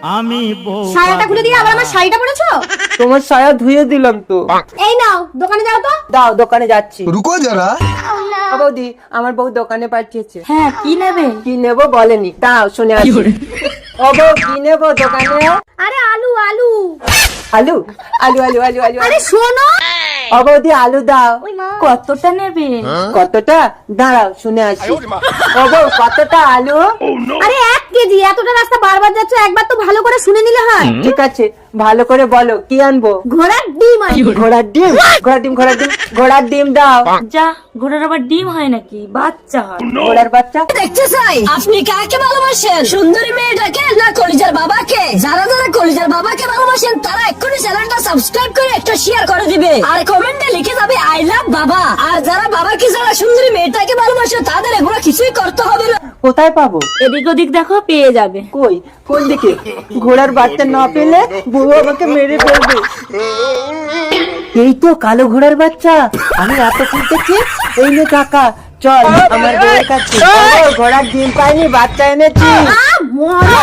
আমি বউ সায়াটা খুলে দিয়ে আবার আমার শাড়িটা পরেছো? তোমার সায়া ধুয়ে দিলাম তো। এই নাও দোকানে যাও তো। দাও, দোকানে যাচ্ছি। रुको जरा। বৌদি, আমার বউ দোকানে পাঠিয়েছে। হ্যাঁ কি নেবে? কি নেবো বলেনি, দাও শুনে আসি। ও বউ, কি নেবো দোকানে? আরে আলু আলু। আলু আলু আলু আলু আলু আরে শোনো, ও বৌদি, আলু দাও। কতটা নেবে? কতটা? দাঁড়াও শুনে আসি। ও বউ, কতটা আলু? আরে 1 কেজি। এতটা রাস্তা বারবার যাচ্ছ, একবার তো ভালো করে শুনে নিলে হয়। ঠিক আছে, ভালো করে বলো কি আনবো। ঘোড়ার ডিম আনবো। ঘোড়ার ডিম? ঘোড়ার ডিম, ঘোড়ার ডিম, ঘোড়ার ডিম দাও। যা, ঘোড়ার আবার ডিম হয় নাকি? বাচ্চা হয়। ঘোড়ার বাচ্চা? দেখতে চাই আপনি কাকে ভালোবাসেন, সুন্দরী মেয়েটাকে না কলিজার বাবাকে? যারা যারা কলিজার বাবাকে ভালোবাসেন তারা এক্ষুনি চ্যানেলটা সাবস্ক্রাইব করে একটা শেয়ার করে দিবে আর কমেন্টে লিখে যাবে আই লাভ বাবা। আর যারা বাবাকে যারা সুন্দরী মেয়েটাকে ভালোবাসে তাদের এগুলো কিছুই করতে হবে না। কোথায় পাবো? এদিক ওদিক দেখো, পেয়ে যাবে। কই, কোন দিকে? ঘোড়ার বাচ্চা না পেলে বউ আমাকে মেরে ফেলবে। এই তো কালো ঘোড়ার বাচ্চা, আমি এত খুঁজতেছি। এই নে কাকা, চল আমার বউয়ের কাছে। ও, ঘোড়ার ডিম পাইনি, বাচ্চা এনেছি। মরো।